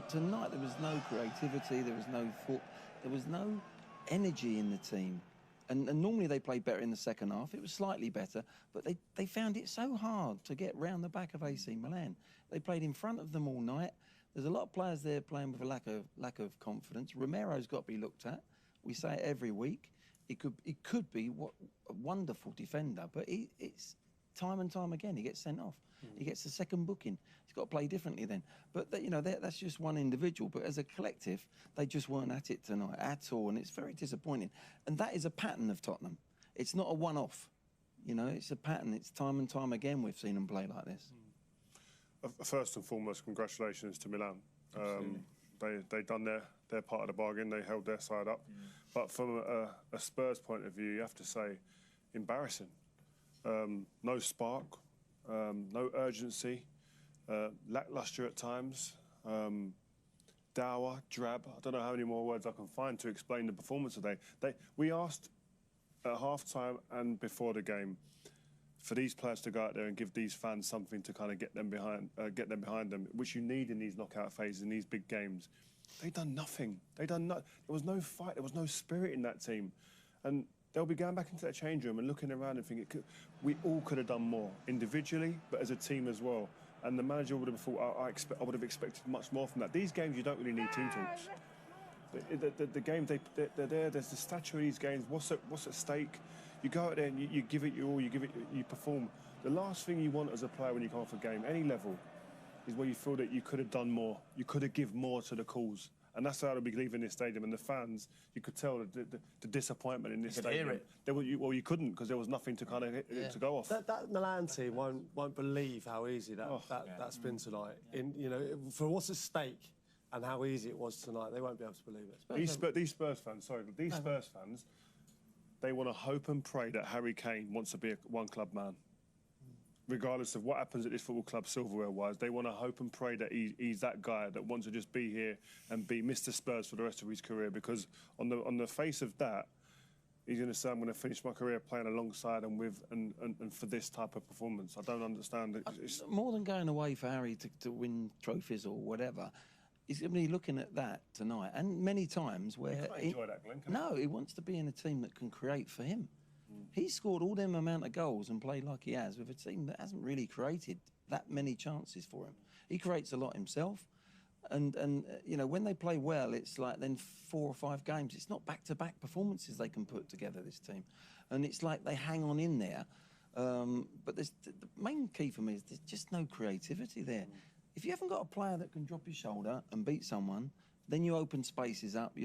tonight there was no creativity, there was no thought, there was no energy in the team. And normally they play better in the second half. It was slightly better, but they found it so hard to get round the back of AC Milan. They played in front of them all night. There's a lot of players there playing with a lack of confidence. Romero's got to be looked at. We say it every week. He could be a wonderful defender, but it's time and time again he gets sent off. He gets a second booking. He's got to play differently then. But that's just one individual. But as a collective, they just weren't at it tonight at all, and it's very disappointing. And that is a pattern of Tottenham. It's not a one-off. It's a pattern. It's time and time again we've seen them play like this. First and foremost, congratulations to Milan. They done their part of the bargain. They held their side up. But from a Spurs point of view, you have to say, embarrassing. No spark, no urgency, lacklustre at times, dour, drab. I don't know how many more words I can find to explain the performance today. We asked at half-time and before the game for these players to go out there and give these fans something to kind of get them behind them, which you need in these knockout phases, in these big games. They've done nothing. There was no fight. There was no spirit in that team, and they'll be going back into that change room and looking around and thinking, we all could have done more, individually, but as a team as well. And the manager would have thought, I would have expected much more from that. These games, you don't really need team talks. The games, they're there, there's the stature of these games, what's at stake. You go out there and you give it your all, you perform. The last thing you want as a player when you come off a game, any level, is where you feel that you could have done more, you could have given more to the cause. And that's how they'll be leaving this stadium. And the fans, you could tell the disappointment in this stadium. You could hear it. You couldn't, because there was nothing to kind of to go off. That Milan team won't believe how easy that's been tonight. For what's at stake and how easy it was tonight, they won't be able to believe it. These Spurs fans, they want to hope and pray that Harry Kane wants to be a one-club man. Regardless of what happens at this football club silverware-wise, they want to hope and pray that he's that guy that wants to just be here and be Mr. Spurs for the rest of his career. Because on the face of that, he's going to say, I'm going to finish my career playing alongside and with and for this type of performance. I don't understand it. More than going away for Harry to win trophies or whatever, he's going to be looking at that tonight. And many times where... You can't enjoy that, Glenn, can No, he wants to be in a team that can create for him. He's scored all them amount of goals and played like he has with a team that hasn't really created that many chances for him. He creates a lot himself, and when they play well, it's like then 4 or 5 games. It's not back-to-back performances they can put together, this team, and it's like they hang on in there. But the main key for me is there's just no creativity there. If you haven't got a player that can drop his shoulder and beat someone, then you open spaces up.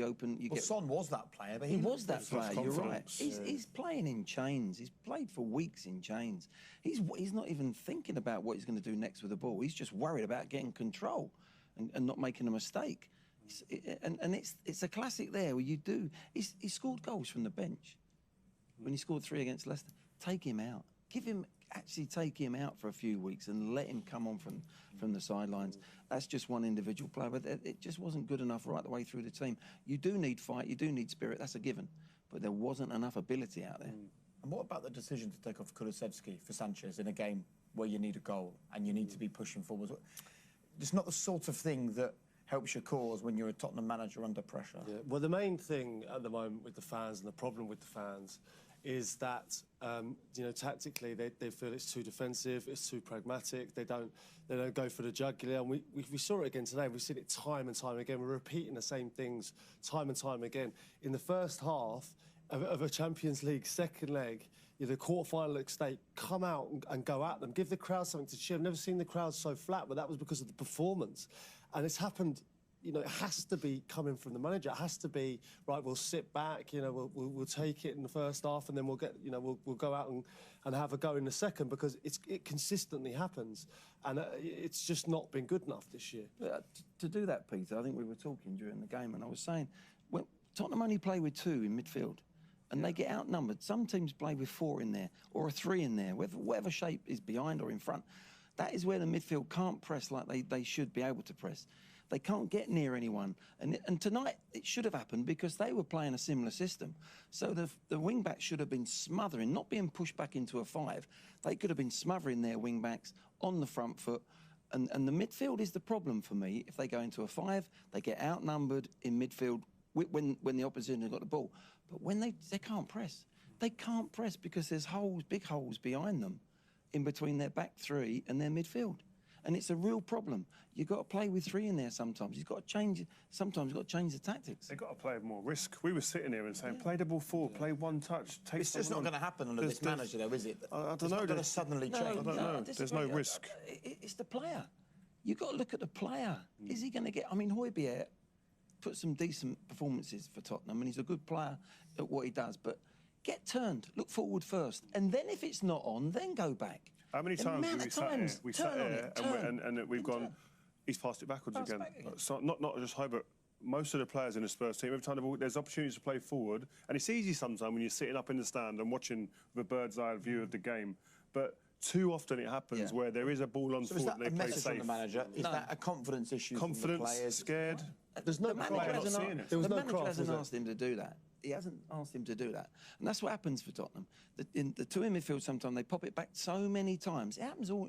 Son was that player, but he was that player. You're right. Yeah. He's playing in chains. He's played for weeks in chains. He's not even thinking about what he's going to do next with the ball. He's just worried about getting control and not making a mistake. It's a classic there where you do. He scored goals from the bench when he scored 3 against Leicester. Take him out. Take him out for a few weeks and let him come on from the sidelines. That's just one individual player, but it just wasn't good enough right the way through the team. You do need fight, you do need spirit, that's a given, but there wasn't enough ability out there. And what about the decision to take off Kulusevski for Sanchez in a game where you need a goal and you need to be pushing forward? It's not the sort of thing that helps your cause when you're a Tottenham manager under pressure. Yeah. Well, the main thing at the moment with the fans and the problem with the fans is that tactically they feel it's too defensive, it's too pragmatic. They don't go for the jugular. And we saw it again today. We've seen it time and time again. We're repeating the same things time and time again. In the first half of a Champions League second leg, the quarter-final at stake, come out and go at them. Give the crowd something to cheer. I've never seen the crowd so flat, but that was because of the performance. And it's happened. It has to be coming from the manager. It has to be, right, we'll sit back, we'll take it in the first half and then we'll get, we'll go out and have a go in the second, because it consistently happens. And it's just not been good enough this year. To do that, Peter, I think we were talking during the game and I was saying, well, Tottenham only play with 2 in midfield and they get outnumbered. Some teams play with 4 in there or a 3 in there, whatever shape is behind or in front. That is where the midfield can't press like they should be able to press. They can't get near anyone. And tonight, it should have happened because they were playing a similar system. So the wing-backs should have been smothering, not being pushed back into a 5. They could have been smothering their wing-backs on the front foot And the midfield is the problem for me. If they go into a 5, they get outnumbered in midfield when the opposition has got the ball. But when they can't press. They can't press because there's holes, big holes behind them in between their back 3 and their midfield. And it's a real problem. You've got to play with 3 in there sometimes. You've got to change, sometimes you've got to change the tactics. They've got to play with more risk. We were sitting here and saying, play the ball forward, play one touch, take It's just not going to happen under this manager, though, is it? I don't it's know. not going to suddenly change. I don't know. There's no risk. It's the player. You've got to look at the player. Is he going to get... I mean, Højbjerg put some decent performances for Tottenham, and he's a good player at what he does, but get turned, look forward first, and then if it's not on, then go back. How many times have we sat here? We sat here and we've gone, he's passed it backwards again. So not just Højbjerg, but most of the players in the Spurs team, every time there's opportunities to play forward, and it's easy sometimes when you're sitting up in the stand and watching with a bird's eye view of the game, but too often it happens where there is a ball on forward and they play safe. Is that a message from the manager? Is that a confidence issue from the players? Scared. There's no manager hasn't asked him to do that. He hasn't asked him to do that. And that's what happens for Tottenham. In the 2 in midfield, sometimes they pop it back so many times. It happens all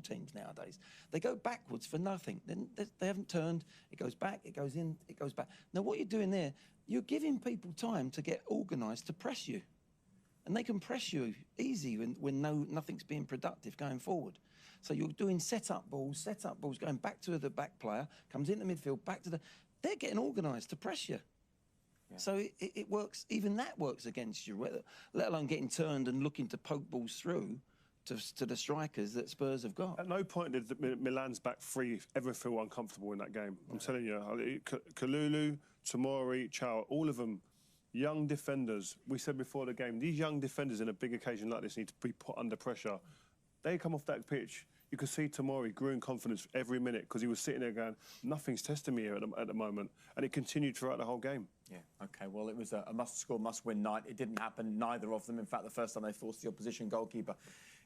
teams nowadays. They go backwards for nothing. Then they haven't turned. It goes back, it goes in, it goes back. Now, what you're doing there, you're giving people time to get organised to press you. And they can press you easy when nothing's being productive going forward. So you're doing set-up balls, going back to the back player, comes into midfield, back to the... They're getting organised to press you. Yeah. So it works, even that works against you, let alone getting turned and looking to poke balls through to the strikers that Spurs have got. At no point did Milan's back 3 ever feel uncomfortable in that game. I'm telling you, Kalulu, Tomori, Chow, all of them, young defenders. We said before the game, these young defenders in a big occasion like this need to be put under pressure. They come off that pitch. You could see Tomori grew in confidence every minute because he was sitting there going, nothing's testing me here at the moment. And it continued throughout the whole game. Yeah, OK, well, it was a must-score, must-win night. It didn't happen, neither of them. In fact, the first time they forced the opposition goalkeeper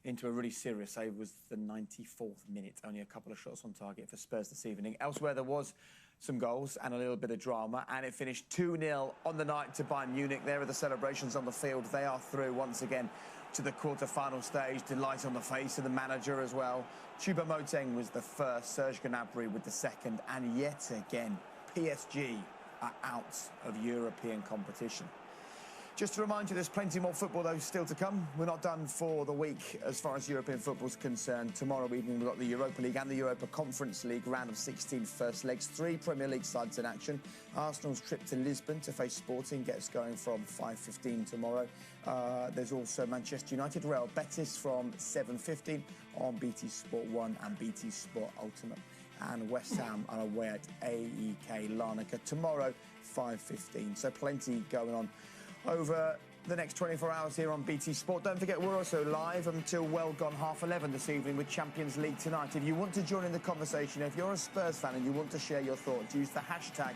into a really serious save was the 94th minute. Only a couple of shots on target for Spurs this evening. Elsewhere, there was some goals and a little bit of drama, and it finished 2-0 on the night to Bayern Munich. There are the celebrations on the field. They are through once again to the quarter-final stage. Delight on the face of the manager as well. Choupo-Moting was the first, Serge Gnabry with the second, and yet again, PSG are out of European competition. Just to remind you, there's plenty more football, though, still to come. We're not done for the week as far as European football's concerned. Tomorrow evening, we've got the Europa League and the Europa Conference League round of 16 first legs. 3 Premier League sides in action. Arsenal's trip to Lisbon to face Sporting gets going from 5:15 tomorrow. There's also Manchester United, Real Betis from 7:15 on BT Sport 1 and BT Sport Ultimate. And West Ham are away at AEK Larnaca tomorrow, 5:15. So plenty going on over the next 24 hours here on BT Sport. Don't forget, we're also live until well gone 11:30 this evening with Champions League tonight. If you want to join in the conversation, if you're a Spurs fan and you want to share your thoughts, use the hashtag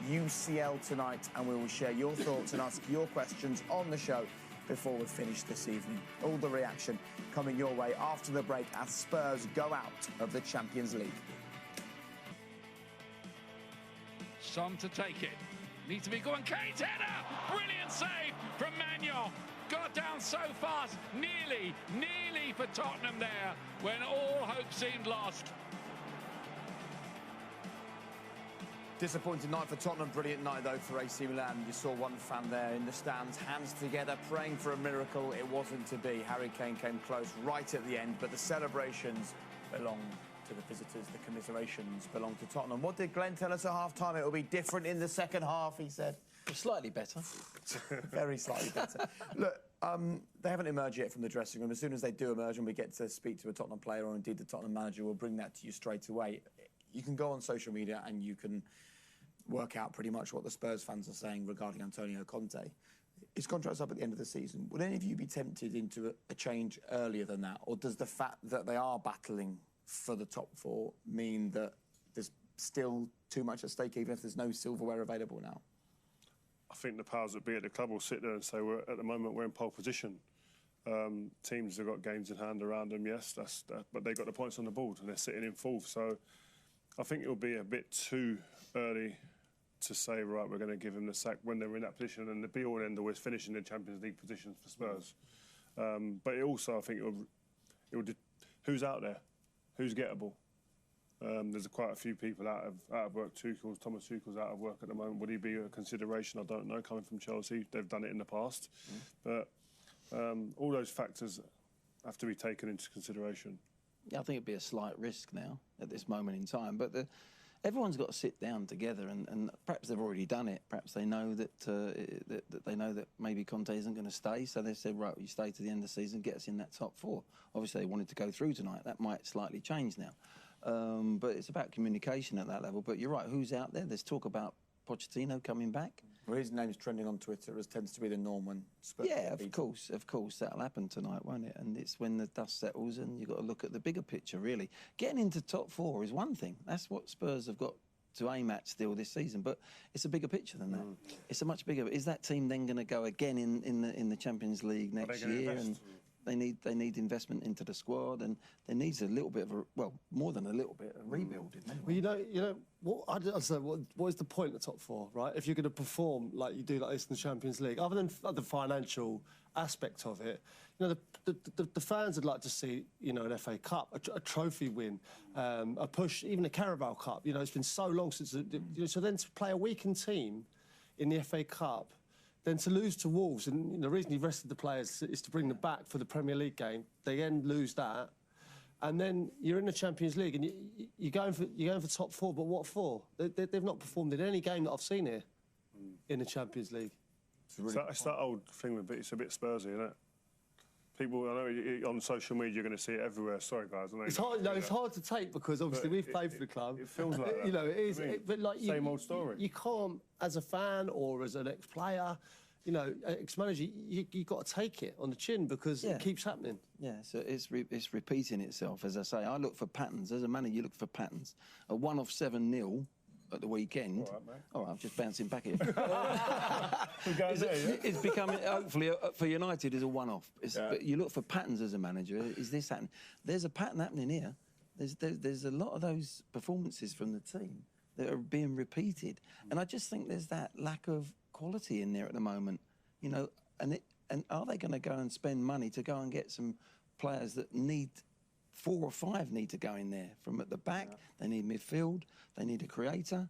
UCL tonight and we will share your thoughts and ask your questions on the show before we finish this evening. All the reaction coming your way after the break as Spurs go out of the Champions League. Son to take it. Needs to be going. Kane's header! Brilliant save from Magnon. Got down so fast. Nearly for Tottenham there when all hope seemed lost. Disappointing night for Tottenham, brilliant night though for AC Milan. You saw one fan there in the stands, hands together, praying for a miracle. It wasn't to be. Harry Kane came close right at the end, but the celebrations belong to the visitors, the commiserations belong to Tottenham. What did Glenn tell us at half-time? It will be different in the second half, he said. Slightly better. Very slightly better. Look, they haven't emerged yet from the dressing room. As soon as they do emerge and we get to speak to a Tottenham player or indeed the Tottenham manager, we'll bring that to you straight away. You can go on social media and you can work out pretty much what the Spurs fans are saying regarding Antonio Conte. His contract's up at the end of the season. Would any of you be tempted into a change earlier than that? Or does the fact that they are battling for the top 4 mean that there's still too much at stake, even if there's no silverware available now? I think the powers that be at the club will sit there and say, at the moment, we're in pole position. Teams have got games in hand around them, yes, but they've got the points on the board and they're sitting in 4th. So I think it'll be a bit too early to say, right, we're going to give him the sack when they're in that position, and the be-all and end-all is finishing in Champions League positions for Spurs. But it also, I think, it'll who's out there? Who's gettable? There's quite a few people out of work. Thomas Tuchel's out of work at the moment. Would he be a consideration? I don't know. Coming from Chelsea, they've done it in the past, but all those factors have to be taken into consideration. Yeah, I think it'd be a slight risk now at this moment in time, but everyone's got to sit down together, and perhaps they've already done it. Perhaps they know that they know that maybe Conte isn't going to stay, so they said, right, you stay to the end of the season, get us in that top 4. Obviously, they wanted to go through tonight. That might slightly change now, but it's about communication at that level. But you're right, who's out there? There's talk about Pochettino coming back. Well, his name's trending on Twitter, as tends to be the norm when Spurs. Yeah, of course, that'll happen tonight, won't it? And it's when the dust settles, and you've got to look at the bigger picture, really. Getting into top 4 is one thing. That's what Spurs have got to aim at still this season, but it's a bigger picture than that. It's a much bigger. Is that team then going to go again in the Champions League next year? And they need investment into the squad, and there needs a little bit of more than a little bit of rebuilding. Anyway. Well, you know what? I'd say, what is the point of the top 4, right? If you're going to perform like you do like this in the Champions League, other than the financial aspect of it, you know, the fans would like to see, you know, an FA Cup, a trophy win, a push, even a Carabao Cup. You know, it's been so long since. So then to play a weakened team in the FA Cup, then to lose to Wolves, and the reason he rested the players is to bring them back for the Premier League game. They then lose that, and then you're in the Champions League, and you're going for top 4. But what for? They've not performed in any game that I've seen here in the Champions League. It's that old thing, it's a bit Spursy, isn't it? People, I know on social media you're going to see it everywhere. Sorry, guys. It's hard. No, it's hard to take because obviously we've played for the club. It feels like that. You know, it is. I mean, but like same old story. You can't, as a fan or as an ex-player, you know, ex-manager, you got to take it on the chin because it keeps happening. Yeah, so it's repeating itself. As I say, I look for patterns. As a manager, you look for patterns. A one-off 7-0 at the weekend. All right, mate. All right, I'm just bouncing back here. There, It's becoming, hopefully, for United, is a one-off. But you look for patterns as a manager. Is this happening? There's a pattern happening here. There's a lot of those performances from the team that are being repeated, and I just think there's that lack of quality in there at the moment. You know, and are they going to go and spend money to go and get some players that need 4 or 5 need to go in there from at the back? They need midfield. They need a creator.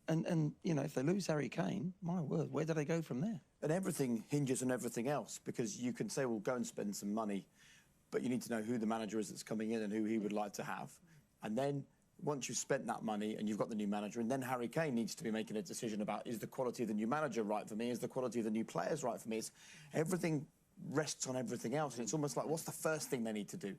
And you know, if they lose Harry Kane, my word, where do they go from there? And everything hinges on everything else, because you can say, well, go and spend some money, but you need to know who the manager is that's coming in and who he would like to have. And then once you've spent that money and you've got the new manager, and then Harry Kane needs to be making a decision about, is the quality of the new manager right for me? Is the quality of the new players right for me? Everything rests on everything else, and it's almost like, what's the first thing they need to do?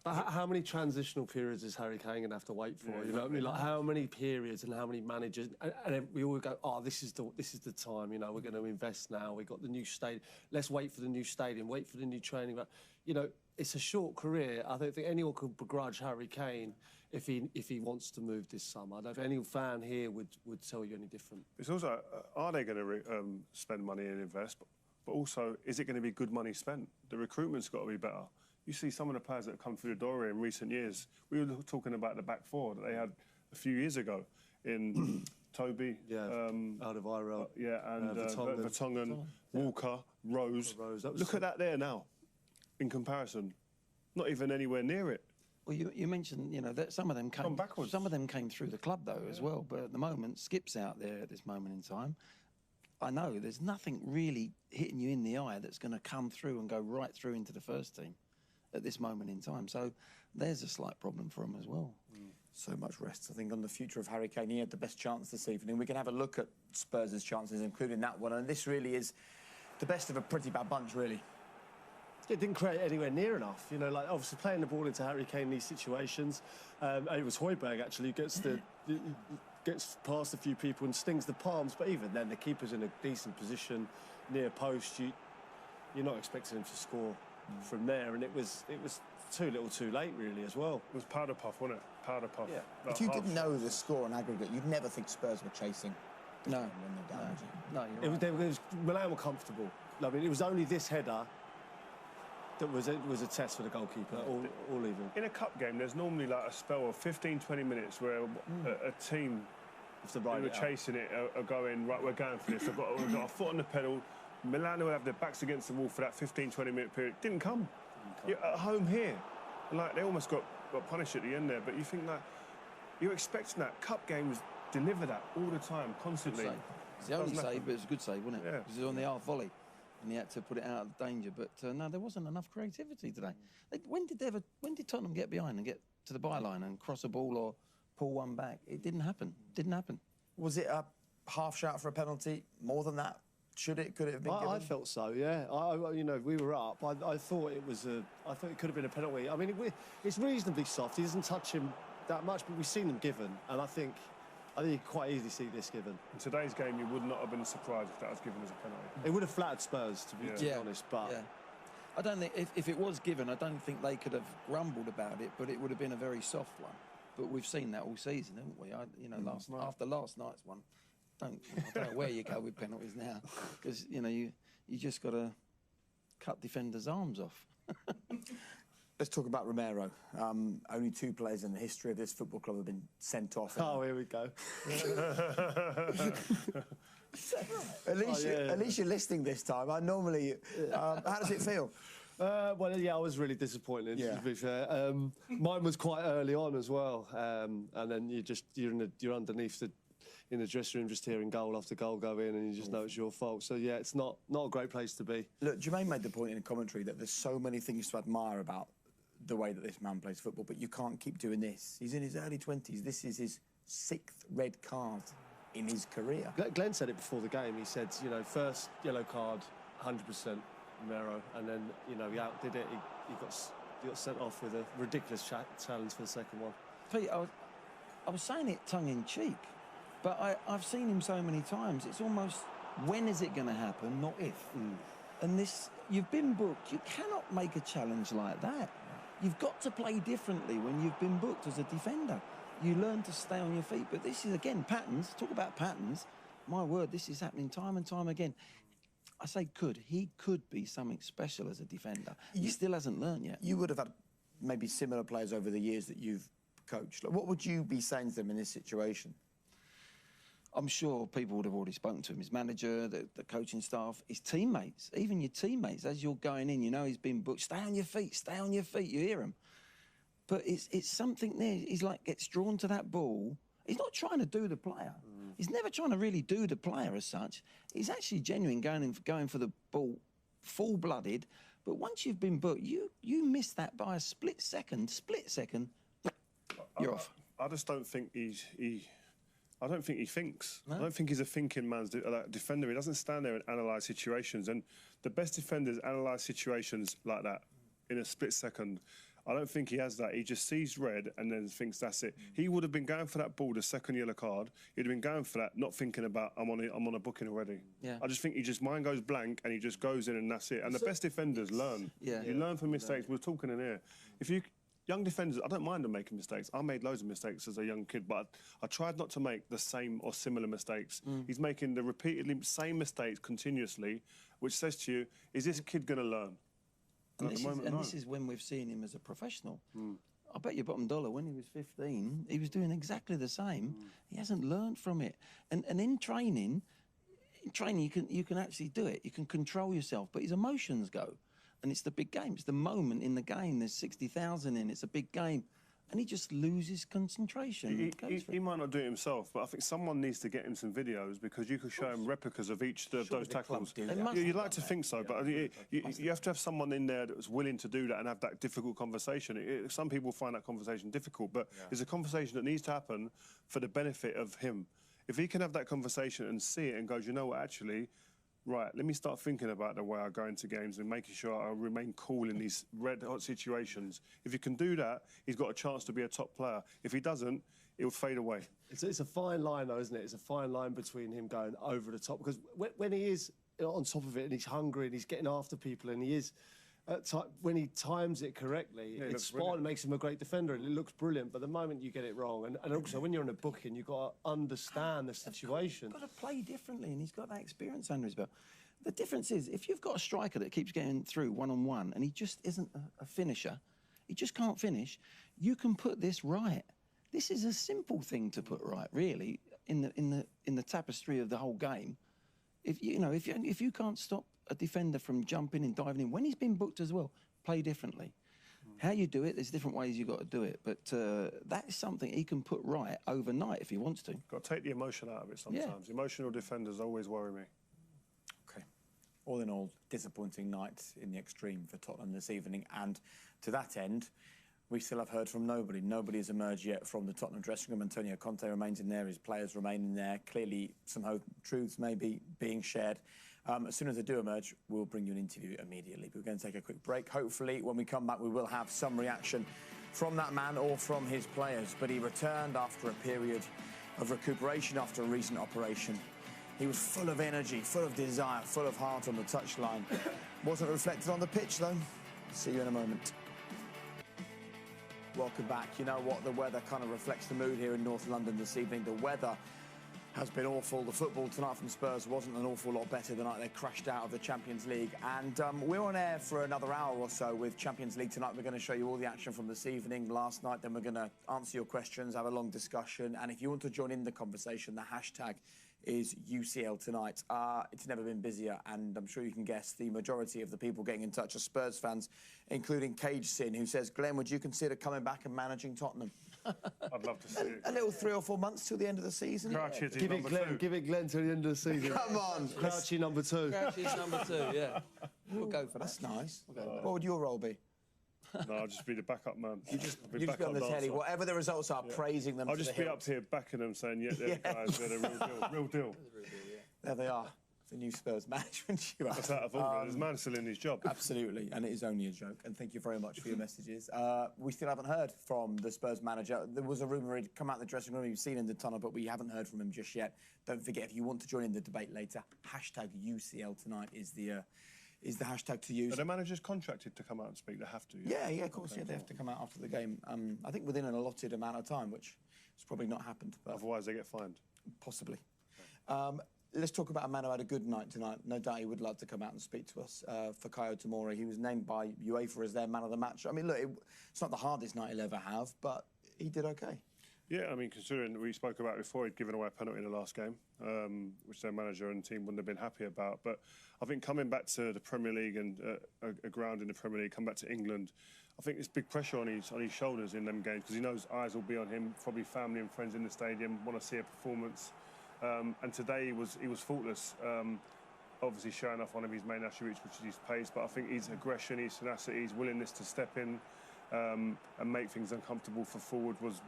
How many transitional periods is Harry Kane going to have to wait for? You know what I mean? Like, how many periods and how many managers? And we all go, oh, this is the time. You know, we're going to invest now. We've got the new stadium. Let's wait for the new stadium. Wait for the new training. But you know, it's a short career. I don't think anyone could begrudge Harry Kane if he wants to move this summer. I don't think any fan here would tell you any different. It's also, are they going to spend money and invest? But also, is it going to be good money spent? The recruitment's got to be better. You see some of the players that have come through the door in recent years. We were talking about the back 4 that they had a few years ago in Toby, Alderweireld, and Vertonghen, Walker, Rose. Look at that there now, in comparison. Not even anywhere near it. Well, you mentioned, you know, that some of them came backwards. Some of them came through the club though as well. But at the moment, Skip's out there at this moment in time. I know there's nothing really hitting you in the eye that's going to come through and go right through into the first team at this moment in time. So there's a slight problem for him as well. So much rest, I think, on the future of Harry Kane. He had the best chance this evening. We can have a look at Spurs' chances, including that one. And this really is the best of a pretty bad bunch, really. It didn't create anywhere near enough. You know, like, obviously playing the ball into Harry Kane in these situations. It was Højbjerg, actually, who gets past a few people and stings the palms. But even then, the keeper's in a decent position near post. You're not expecting him to score from there, and it was too little too late, really, as well. It was powder puff, wasn't it? Powder puff. Yeah. If you didn't know the score on aggregate, you'd never think Spurs were chasing. No, you're right. Milan were comfortable. I mean, it was only this header that was a test for the goalkeeper, all even. In a cup game, there's normally like a spell of 15, 20 minutes where a team who are chasing it are going, right, we're going for this. We've got a foot on the pedal. Milan will have their backs against the wall for that 15, 20-minute period. Didn't come. You're at home here. Like, they almost got punished at the end there. But you think, like, You're expecting that. Cup games deliver that all the time, constantly. It's the only Doesn't save, happen. but it was a good save, wasn't it? Yeah. Because it was on the half volley, and he had to put it out of danger. But no, there wasn't enough creativity today. When did Tottenham get behind and get to the byline and cross a ball or pull one back? It didn't happen. Didn't happen. Was it a half shout for a penalty? More than that? Could it have been given? I felt so, yeah. You know, we were up. I thought it was I thought it could have been a penalty. I mean, it's reasonably soft. He doesn't touch him that much, but we've seen them given, and I think you could quite easily see this given. In today's game, you would not have been surprised if that was given as a penalty. It would have flattered Spurs, to be honest, but... Yeah. I don't think, if it was given, I don't think they could have grumbled about it, but it would have been a very soft one. But we've seen that all season, haven't we? After last night's one, I don't know where you go with penalties now, because you just got to cut defenders' arms off. Let's talk about Romero. Only 2 players in the history of this football club have been sent off. Oh, here we go. At least you're listening this time. I normally... how does it feel? Well, yeah, I was really disappointed, to be fair. Mine was quite early on as well. And then you're underneath in the dressing room just hearing goal after goal go in, and you just know it's your fault. So, yeah, it's not a great place to be. Look, Jermaine made the point in the commentary that there's so many things to admire about the way that this man plays football, but you can't keep doing this. He's in his early 20s. This is his 6th red card in his career. Glenn said it before the game. He said, first yellow card, 100% Romero, and then, he outdid it. He got sent off with a ridiculous challenge for the second one. Pete, I was saying it tongue-in-cheek, but I've seen him so many times. It's almost, when is it going to happen, not if. And this, you've been booked. You cannot make a challenge like that. You've got to play differently when you've been booked as a defender. You learn to stay on your feet. But this is, again, patterns. Talk about patterns. My word, this is happening time and time again. I say could. He could be something special as a defender. He still hasn't learned yet. You would have had maybe similar players over the years that you've coached. What would you be saying to them in this situation? I'm sure people would have already spoken to him. His manager, the coaching staff, his teammates, even your teammates. As you're going in, he's been booked. Stay on your feet, stay on your feet. You hear him. But it's something there. He's like, gets drawn to that ball. He's not trying to do the player. He's never trying to really do the player as such. He's actually genuine, going for the ball, full-blooded. But once you've been booked, you miss that by a split second, you're off. I just don't think I don't think he thinks. No? I don't think he's a thinking man's defender. He doesn't stand there and analyse situations. And the best defenders analyse situations like that in a split second. I don't think he has that. He just sees red and then thinks that's it. He would have been going for that ball, the second yellow card. He'd have been going for that, not thinking about, I'm on a booking already. Yeah. I just think mind goes blank and he just goes in and that's it. And the best defenders learn. Yeah. You learn from mistakes. We're talking in here. Young defenders, I don't mind them making mistakes. I made loads of mistakes as a young kid, but I tried not to make the same or similar mistakes. He's making the repeatedly same mistakes continuously, which says to you, is this kid going to learn? And this is when we've seen him as a professional. I bet you bottom dollar, when he was 15, he was doing exactly the same. He hasn't learned from it. And in training you can actually do it. You can control yourself, but his emotions go. And it's the big game. It's the moment in the game. There's 60,000 in. It's a big game. And he just loses concentration. He might not do it himself, but I think someone needs to get him some videos because you could show him replicas of each of those tackles. You'd like to think so, but you have to have someone in there that's willing to do that and have that difficult conversation. Some people find that conversation difficult, but it's a conversation that needs to happen for the benefit of him. If he can have that conversation and see it and goes, you know what, actually, right, let me start thinking about the way I go into games and making sure I remain cool in these red-hot situations. If he can do that, he's got a chance to be a top player. If he doesn't, it'll fade away. It's a fine line, though, isn't it? It's a fine line between him going over the top. Because when he is on top of it and he's hungry and he's getting after people and he is... when he times it correctly, it's spot and makes him a great defender and it looks brilliant. But the moment you get it wrong, and also when you're in a booking, you've got to understand the situation. He's got to play differently, and he's got that experience under his belt. The difference is, if you've got a striker that keeps getting through one-on-one and he just isn't a finisher, he just can't finish, you can put this right. This is a simple thing to put right, really, in the tapestry of the whole game. If you can't stop a defender from jumping and diving in, when he's been booked as well, play differently. How you do it, there's different ways you've got to do it. But that is something he can put right overnight if he wants to. Got to take the emotion out of it sometimes. Emotional defenders always worry me. Okay. All in all, disappointing night in the extreme for Tottenham this evening. And to that end, we still have heard from nobody. Nobody has emerged yet from the Tottenham dressing room. Antonio Conte remains in there. His players remain in there. Clearly, some truths may be being shared. As soon as they do emerge, we'll bring you an interview immediately. But we're going to take a quick break. Hopefully, when we come back, we will have some reaction from that man or from his players. But he returned after a period of recuperation after a recent operation. He was full of energy, full of desire, full of heart on the touchline. Wasn't reflected on the pitch, though. See you in a moment. Welcome back. You know what? The weather kind of reflects the mood here in North London this evening. The weather has been awful. The football tonight from Spurs wasn't an awful lot better the night they crashed out of the Champions League. And we're on air for another hour or so with Champions League tonight. We're going to show you all the action from this evening, last night. Then we're going to answer your questions, have a long discussion. And if you want to join in the conversation, the hashtag is UCL tonight. It's never been busier, and I'm sure you can guess the majority of the people getting in touch are Spurs fans, including Cage Sin, who says, Glenn, would you consider coming back and managing Tottenham? I'd love to see it. A little 3 or 4 months till the end of the season. Give Give it Glenn till the end of the season. Come on. Crouchy number 2. Crouchy's number 2, yeah. We'll go for that. That's nice. What would your role be? No, I'll just be the backup man. You just be on the telly, whatever the results are, praising them. I'll just be up here backing them, saying, yeah, they're the guys, they're the real deal. Real deal. There they are. The new Spurs management. That's out of order. There's a man still in his job. Absolutely, and it is only a joke. And thank you very much for your messages. We still haven't heard from the Spurs manager. There was a rumour he'd come out the dressing room, you've seen in the tunnel, but we haven't heard from him just yet. Don't forget, if you want to join in the debate later, hashtag UCL tonight is the hashtag to use. Are the managers contracted to come out and speak? They have to. Yeah, of course. Okay, yeah, they have to come out after the game. I think within an allotted amount of time, which has probably not happened. But otherwise, they get fined. Possibly. Let's talk about a man who had a good night tonight. No doubt he would like to come out and speak to us. Fikayo Tomori, he was named by UEFA as their man of the match. I mean, look, it's not the hardest night he'll ever have, but he did okay. Yeah, I mean, considering we spoke about before, he'd given away a penalty in the last game, which their manager and team wouldn't have been happy about. But I think coming back to the Premier League and a ground in the Premier League, come back to England, I think there's big pressure on his shoulders in them games because he knows eyes will be on him, probably family and friends in the stadium want to see a performance. And today he was faultless. Obviously showing off one of his main attributes, which is his pace. But I think his aggression, his tenacity, his willingness to step in and make things uncomfortable for forward was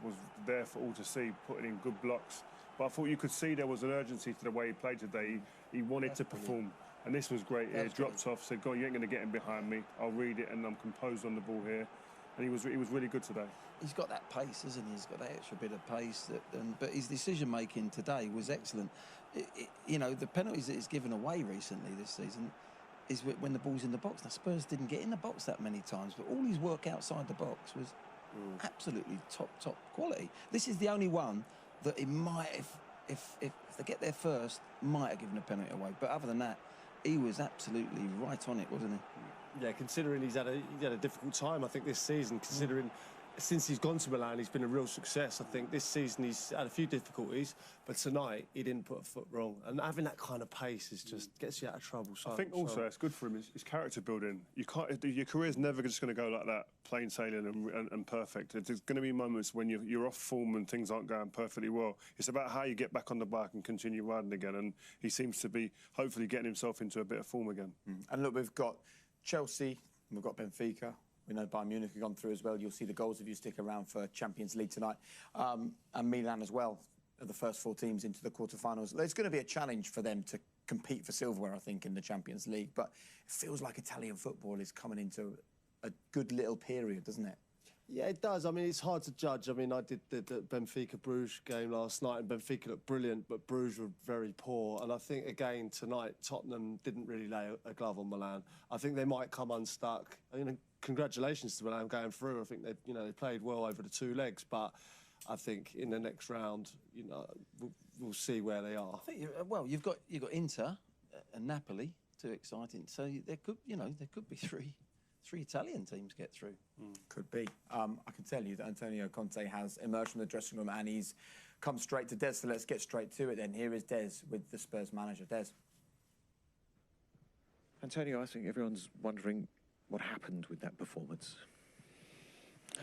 there for all to see, putting in good blocks. But I thought you could see there was an urgency to the way he played today. He wanted to perform. And this was great. He dropped off, said, "God, you ain't going to get him behind me. I'll read it, and I'm composed on the ball here." And he was really good today. He's got that pace, hasn't he? He's got that extra bit of pace. But his decision-making today was excellent. You know, the penalties that he's given away recently this season is when the ball's in the box. Now, Spurs didn't get in the box that many times, but all his work outside the box was absolutely top quality. This is the only one that he might, if they get there first, might have given a penalty away. But other than that, he was absolutely right on it, wasn't he? Yeah, considering he's had a difficult time, I think, this season, considering since he's gone to Milan, he's been a real success. I think this season he's had a few difficulties, but tonight he didn't put a foot wrong. And having that kind of pace just gets you out of trouble. I think also it's good for him. It's character building. You can't. Your career's never just going to go like that, plain sailing and perfect. There's going to be moments when you're off form and things aren't going perfectly well. It's about how you get back on the bike and continue riding again. And he seems to be hopefully getting himself into a bit of form again. And look, we've got Chelsea, we've got Benfica. We know Bayern Munich have gone through as well. You'll see the goals if you stick around for Champions League tonight. And Milan as well, are the first 4 teams into the quarterfinals. There's going to be a challenge for them to compete for silverware, I think, in the Champions League. But it feels like Italian football is coming into a good little period, doesn't it? Yeah, it does. I mean, it's hard to judge. I mean, I did the Benfica-Bruges game last night, and Benfica looked brilliant, but Bruges were very poor. And I think, again, tonight, Tottenham didn't really lay a glove on Milan. I think they might come unstuck. You know, congratulations to Milan going through. I think they played well over the 2 legs, but I think in the next round, we'll see where they are. I think you've got Inter and Napoli, 2 exciting. So there could be three Italian teams get through. Could be. I can tell you that Antonio Conte has emerged from the dressing room and he's come straight to Des. So let's get straight to it then. Here is Des with the Spurs manager. Des. Antonio, I think everyone's wondering what happened with that performance.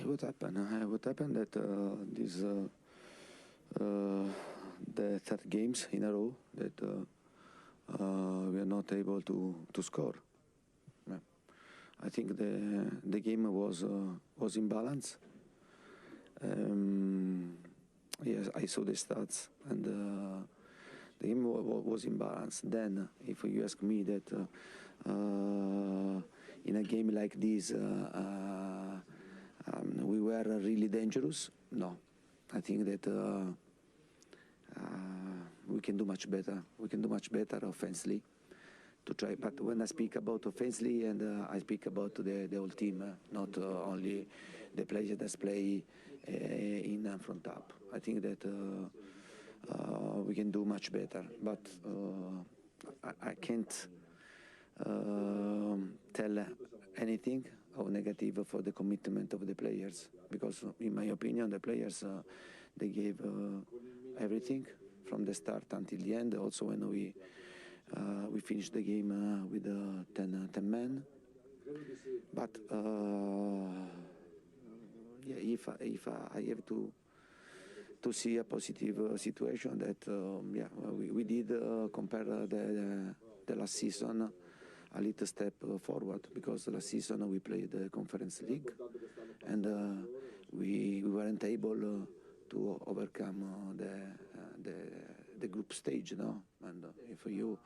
What happened? What happened that this the third games in a row that we are not able to score. Yeah. I think the game was in balance. Yes, I saw the stats, and the game was in balance. Then, if you ask me that in a game like this we were really dangerous, no. I think that we can do much better. We can do much better offensively to try. But when I speak about offensively, and I speak about the whole team, not only the players that play in and front up. I think that we can do much better. But I can't tell anything of negative for the commitment of the players, because in my opinion the players they gave everything from the start until the end. Also when we finished the game with 10 men. But yeah, if I have to see a positive situation, that yeah, we did compare the last season a little step forward, because last season we played the Conference League and we weren't able to overcome the group stage, no? And if you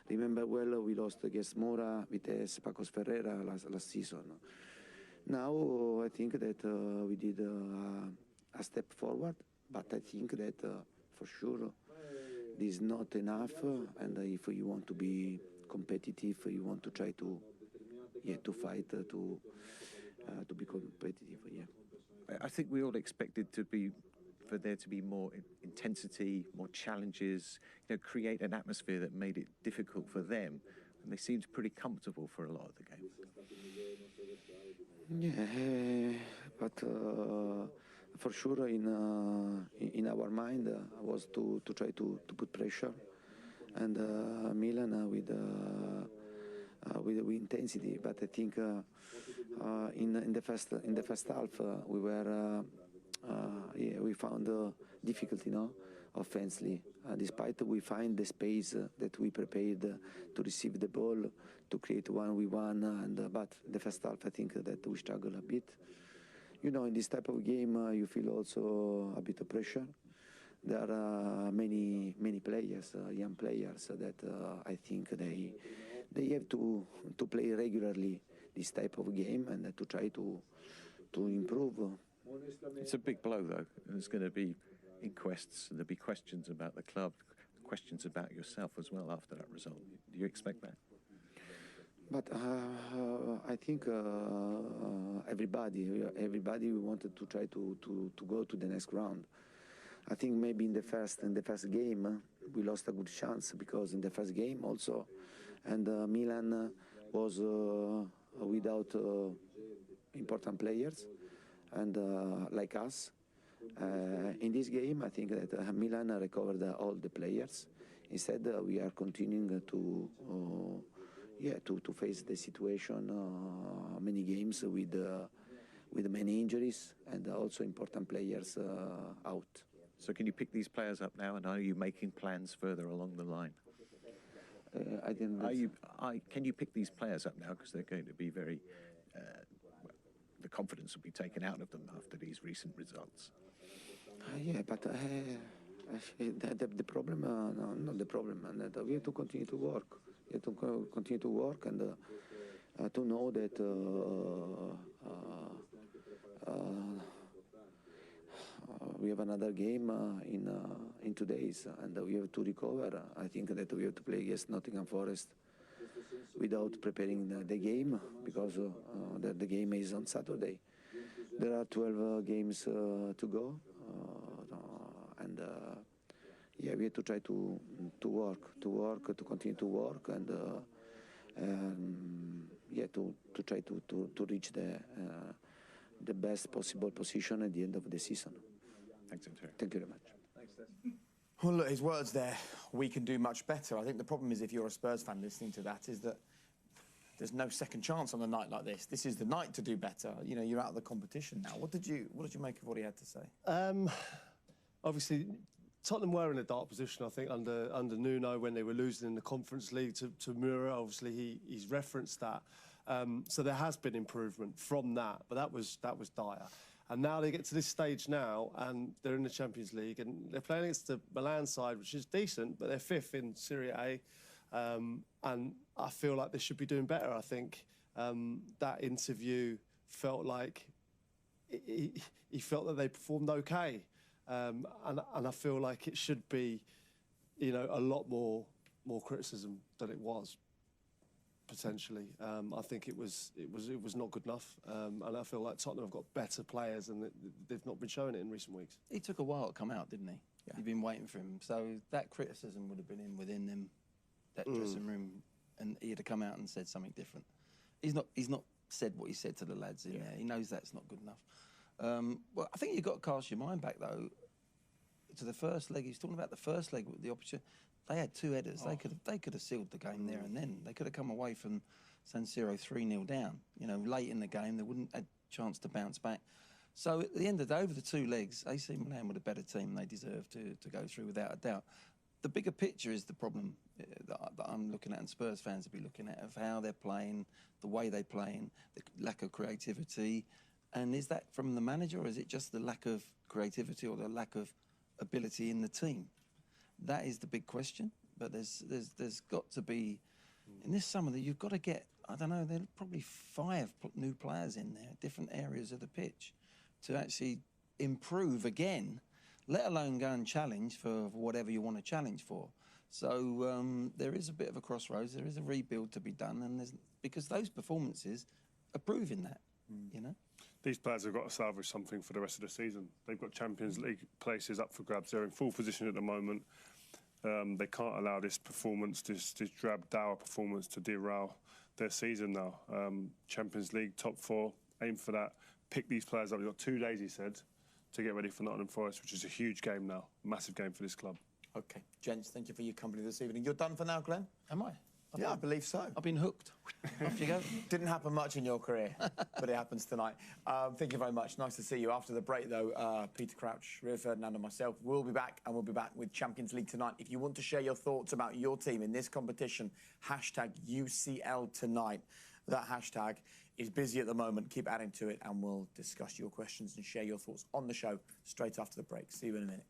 remember well, we lost against Mora, Vitesse, Pacos Ferreira last season. Now I think that we did a step forward, but I think that for sure this is not enough, and if you want to be competitive, you want to try to fight to be competitive. Yeah. I think we all expected for there to be more intensity, more challenges, create an atmosphere that made it difficult for them, and they seemed pretty comfortable for a lot of the game. Yeah, but for sure in our mind was to try to put pressure, and Milan with intensity. But I think in the first half we were we found difficulty, no, offensively. Despite we find the space that we prepared to receive the ball, to create 1v1, and but the first half I think that we struggle a bit. In this type of game you feel also a bit of pressure. There are many players, young players, that I think they have to play regularly this type of game, and to try to improve. It's a big blow, though. There's going to be inquests, and there'll be questions about the club, questions about yourself as well after that result. Do you expect that? But I think everybody wanted to try to go to the next round. I think maybe in the first game we lost a good chance, because in the first game also, and Milan was without important players, and like us. In this game, I think that Milan recovered all the players. Instead, we are continuing to face the situation, many games with many injuries and also important players out. So can you pick these players up now, and are you making plans further along the line? I didn't. Can you pick these players up now, because they're going to be very the confidence will be taken out of them after these recent results? Yeah, but the problem, no, not the problem, and that we have to continue to work. We have to continue to work, and to know that we have another game in 2 days, and we have to recover. I think that we have to play against Nottingham Forest without preparing the game, because the game is on Saturday. There are 12 games to go, and yeah, we have to try to continue to work, and yeah, to try to reach the best possible position at the end of the season. Thanks, Antonio. Thank you very much. Well, look, his words there, we can do much better. I think the problem is, if you're a Spurs fan listening to that, is that there's no second chance on a night like this. This is the night to do better. You know, you're out of the competition now. What did you make of what he had to say? Obviously, Tottenham were in a dark position, I think, under Nuno when they were losing in the Conference League to Mura. Obviously, he's referenced that. So there has been improvement from that, but that was dire. And now they get to this stage now, and they're in the Champions League, and they're playing against the Milan side, which is decent, but they're 5th in Serie A. And I feel like they should be doing better. I think that interview felt like he felt that they performed okay. And I feel like it should be, you know, a lot more criticism than it was. Potentially, I think it was not good enough, and I feel like Tottenham have got better players, and they've not been showing it in recent weeks. He took a while to come out, didn't he? Yeah. You've been waiting for him, so that criticism would have been within them, that dressing room, and he'd have come out and said something different. He's not said what he said to the lads in there. He knows that's not good enough. Well, I think you've got to cast your mind back though to the first leg. He's talking about the first leg with the opportunity. They had 2 headers. Oh. They could have sealed the game there and then. They could have come away from San Siro 3-0 down. You know, late in the game, they wouldn't have a chance to bounce back. So at the end of the day, over the 2 legs, AC Milan were a better team. They deserve to go through without a doubt. The bigger picture is the problem that I'm looking at, and Spurs fans will be looking at, of how they're playing, the way they're playing, the lack of creativity. And is that from the manager, or is it just the lack of creativity or the lack of ability in the team? That is the big question. But there's got to be, in this summer, that you've got to get, I don't know, there are probably 5 new players in there, different areas of the pitch, to actually improve again, let alone go and challenge for whatever you want to challenge for. So there is a bit of a crossroads. There is a rebuild to be done, and because those performances are proving that, you know. These players have got to salvage something for the rest of the season. They've got Champions League places up for grabs. They're in full position at the moment. They can't allow this performance, this drab, dour performance, to derail their season now. Champions League, top 4, aim for that. Pick these players up. You've got 2 days, he said, to get ready for Nottingham Forest, which is a huge game now, massive game for this club. OK. Gents, thank you for your company this evening. You're done for now, Glenn? Am I? Yeah, I believe so. I've been hooked. Off you go. Didn't happen much in your career, but it happens tonight. Thank you very much. Nice to see you. After the break, though, Peter Crouch, Rio Ferdinand and myself will be back, and we'll be back with Champions League tonight. If you want to share your thoughts about your team in this competition, hashtag UCL tonight. That hashtag is busy at the moment. Keep adding to it, and we'll discuss your questions and share your thoughts on the show straight after the break. See you in a minute.